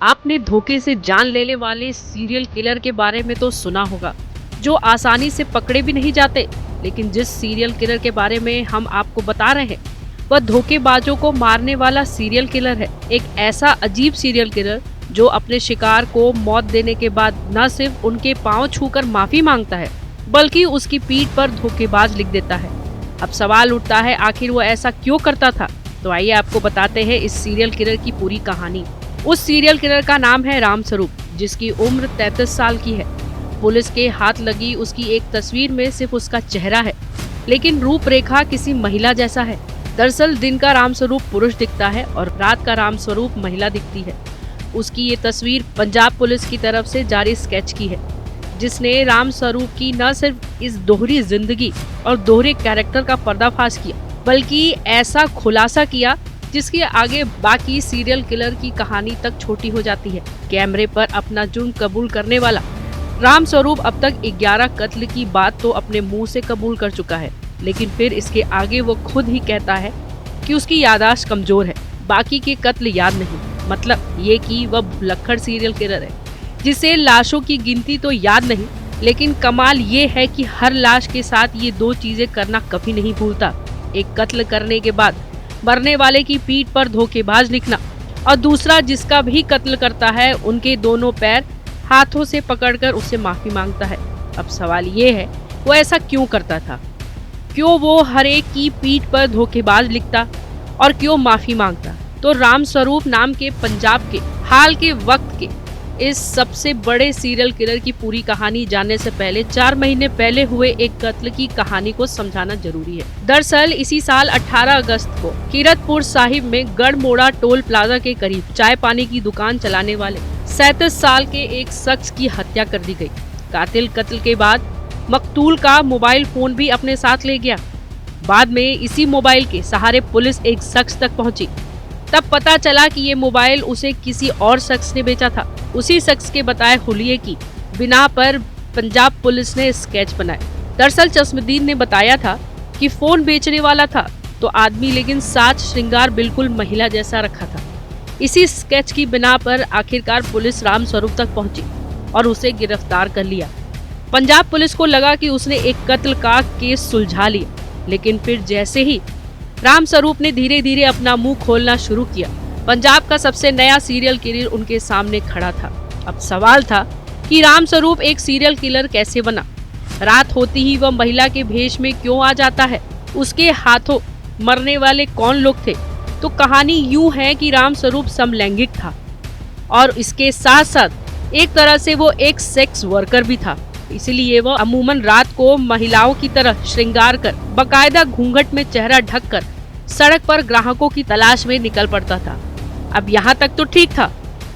आपने धोखे से जान लेने वाले सीरियल किलर के बारे में तो सुना होगा, जो आसानी से पकड़े भी नहीं जाते। लेकिन जिस सीरियल किलर के बारे में हम आपको बता रहे हैं, वह धोखेबाजों को मारने वाला सीरियल किलर है। एक ऐसा अजीब सीरियल किलर जो अपने शिकार को मौत देने के बाद न सिर्फ उनके पांव छूकर माफी मांगता है, बल्कि उसकी पीठ पर धोखेबाज लिख देता है। अब सवाल उठता है, आखिर वो ऐसा क्यों करता था? तो आइए आपको बताते हैं इस सीरियल किलर की पूरी कहानी। उस सीरियल किलर का नाम है रामस्वरूप, जिसकी उम्र 33 साल की है। पुलिस के हाथ लगी उसकी एक तस्वीर में सिर्फ उसका चेहरा है, लेकिन रूपरेखा किसी महिला जैसा है। दरअसल दिन का रामस्वरूप पुरुष दिखता है और रात का रामस्वरूप महिला दिखती है। उसकी ये तस्वीर पंजाब पुलिस की तरफ से जारी स्केच की है, जिसने रामस्वरूप की न सिर्फ इस दोहरी जिंदगी और दोहरे कैरेक्टर का पर्दाफाश किया, बल्कि ऐसा खुलासा किया जिसके आगे बाकी सीरियल किलर की कहानी तक छोटी हो जाती है। कैमरे पर अपना जुर्म कबूल करने वाला रामस्वरूप अब तक 11 कत्ल की बात तो अपने मुंह से कबूल कर चुका है, लेकिन फिर इसके आगे वो खुद ही कहता है कि उसकी याददाश्त कमजोर है, बाकी के कत्ल याद नहीं। मतलब ये कि वह भुलक्कड़ सीरियल किलर है, जिसे लाशों की गिनती तो याद नहीं, लेकिन कमाल ये है कि हर लाश के साथ ये दो चीजें करना कभी नहीं भूलता। एक कत्ल करने के बाद मरने वाले की पीठ पर धोखेबाज लिखना, और दूसरा जिसका भी कत्ल करता है उनके दोनों पैर हाथों से पकड़कर उससे माफी मांगता है। अब सवाल ये है, वो ऐसा क्यों करता था? क्यों वो हर एक की पीठ पर धोखेबाज लिखता और क्यों माफी मांगता? तो रामस्वरूप नाम के पंजाब के हाल के वक्त के इस सबसे बड़े सीरियल किलर की पूरी कहानी जानने से पहले 4 महीने पहले हुए एक कत्ल की कहानी को समझाना जरूरी है। दरअसल इसी साल 18 अगस्त को कीरतपुर साहिब में गढ़मोड़ा टोल प्लाजा के करीब चाय पानी की दुकान चलाने वाले 37 साल के एक शख्स की हत्या कर दी गई। कातिल कत्ल के बाद मकतूल का मोबाइल फोन भी अपने साथ ले गया। बाद में इसी मोबाइल के सहारे पुलिस एक शख्स तक पहुंची। तब पता चला कि ये मोबाइल उसे किसी और शख्स ने बेचा था। उसी शख्स के बताए हुलिये की बिना पर पंजाब पुलिस ने स्केच बनाए। दरअसल चश्मदीन ने बताया था कि फोन बेचने वाला था तो आदमी, लेकिन साज श्रृंगार बिल्कुल महिला जैसा रखा था। इसी स्केच की बिना पर आखिरकार पुलिस रामस्वरूप तक पहुंची और उसे गिरफ्तार कर लिया। पंजाब पुलिस को लगा कि उसने एक कत्ल का केस सुलझा लिया, लेकिन फिर जैसे ही रामस्वरूप ने धीरे धीरे अपना मुंह खोलना शुरू किया, पंजाब का सबसे नया सीरियल किलर उनके सामने खड़ा था। अब सवाल था कि रामस्वरूप एक सीरियल किलर कैसे बना? रात होती ही वह महिला के भेष में क्यों आ जाता है? उसके हाथों मरने वाले कौन लोग थे? तो कहानी यूं है कि रामस्वरूप समलैंगिक था और इसके साथ साथ एक तरह से वो एक सेक्स वर्कर भी था। इसलिए वह अमूमन रात को महिलाओं की तरह श्रृंगार कर बाकायदा घूंघट में चेहरा ढककर सड़क पर ग्राहकों की तलाश में निकल पड़ता था। अब यहाँ तक तो ठीक था,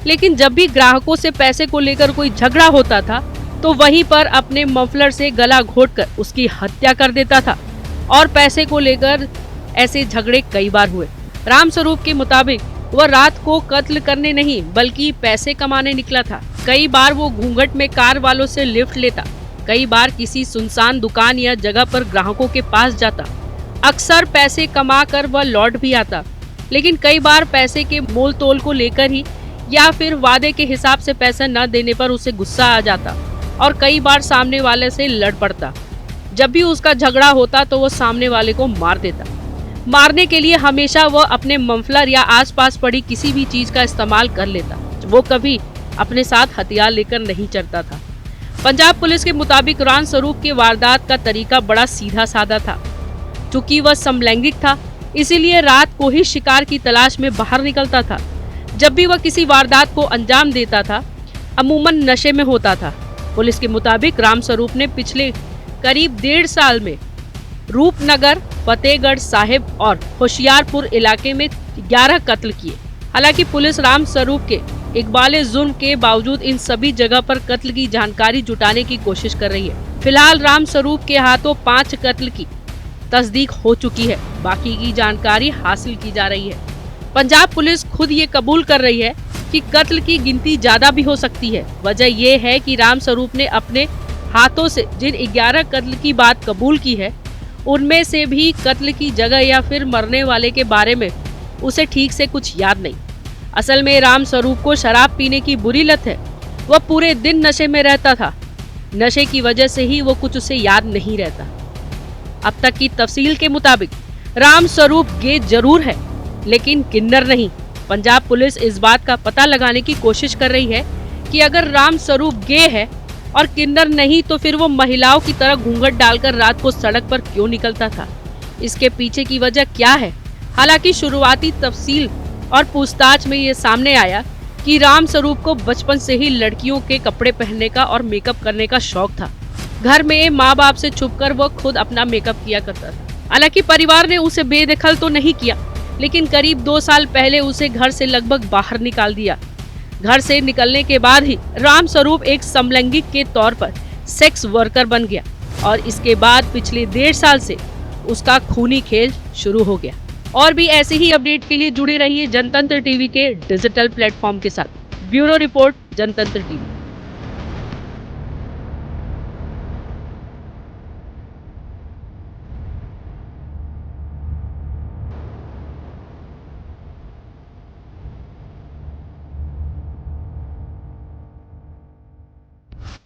लेकिन जब भी ग्राहकों से पैसे को लेकर कोई झगड़ा होता था तो वहीं पर अपने मफलर से गला घोंटकर उसकी हत्या कर देता था। और पैसे को लेकर ऐसे झगड़े कई बार हुए। रामस्वरूप के मुताबिक वह रात को कत्ल करने नहीं बल्कि पैसे कमाने निकला था। कई बार वो घूंघट में कार वालों से लिफ्ट लेता, कई बार किसी सुनसान दुकान या जगह पर ग्राहकों के पास जाता। अक्सर पैसे कमा कर वह लौट भी आता, लेकिन कई बार पैसे के मोल तोल को लेकर ही या फिर वादे के हिसाब से पैसा न देने पर उसे गुस्सा आ जाता और कई बार सामने वाले से लड़ पड़ता। जब भी उसका झगड़ा होता तो वो सामने वाले को मार देता। मारने के लिए हमेशा वह अपने मफलर या आसपास पड़ी किसी भी चीज का इस्तेमाल कर लेता। वो कभी अपने साथ हथियार लेकर नहीं चलता था। पंजाब पुलिस के मुताबिक रामस्वरूप के वारदात का तरीका बड़ा सीधा साधा था। चूंकि वह समलैंगिक था, इसीलिए रात को ही शिकार की तलाश में बाहर निकलता था। जब भी वह किसी वारदात को अंजाम देता था, अमूमन नशे में होता था। पुलिस के मुताबिक रामस्वरूप ने पिछले करीब 1.5 साल में रूपनगर, फतेहगढ़ साहिब और होशियारपुर इलाके में 11 कत्ल किए। हालांकि पुलिस रामस्वरूप के इकबाले जुर्म के बावजूद इन सभी जगह पर कत्ल की जानकारी जुटाने की कोशिश कर रही है। फिलहाल रामस्वरूप के हाथों 5 कत्ल की तस्दीक हो चुकी है, बाकी की जानकारी हासिल की जा रही है। पंजाब पुलिस खुद ये कबूल कर रही है कि कत्ल की गिनती ज्यादा भी हो सकती है। वजह यह है कि रामस्वरूप ने अपने हाथों से जिन 11 कत्ल की बात कबूल की है, उनमें से भी कत्ल की जगह या फिर मरने वाले के बारे में उसे ठीक से कुछ याद नहीं। असल में राम स्वरूप को शराब पीने की बुरी लत है। वह पूरे दिन नशे में रहता था। नशे की वजह से ही वो कुछ उसे याद नहीं रहता। अब तक की तफसील के मुताबिक राम स्वरूप गे जरूर है, लेकिन किन्नर नहीं। पंजाब पुलिस इस बात का पता लगाने की कोशिश कर रही है कि अगर राम स्वरूप गे है और किन्नर नहीं तो फिर वो महिलाओं की तरह घूंघट डालकर रात को सड़क पर क्यों निकलता था। इसके पीछे की वजह क्या है। हालांकि शुरुआती तफसील और पूछताछ में ये सामने आया कि राम स्वरूप को बचपन से ही लड़कियों के कपड़े पहनने का और मेकअप करने का शौक था। घर में माँ बाप से छुपकर वो खुद अपना मेकअप किया करता था। हालांकि परिवार ने उसे बेदखल तो नहीं किया, लेकिन करीब 2 साल पहले उसे घर से लगभग बाहर निकाल दिया। घर से निकलने के बाद ही राम स्वरूप एक समलैंगिक के तौर पर सेक्स वर्कर बन गया और इसके बाद पिछले 1.5 साल से उसका खूनी खेल शुरू हो गया। और भी ऐसे ही अपडेट के लिए जुड़े रहिए जनतंत्र टीवी के डिजिटल प्लेटफॉर्म के साथ। ब्यूरो रिपोर्ट, जनतंत्र टीवी।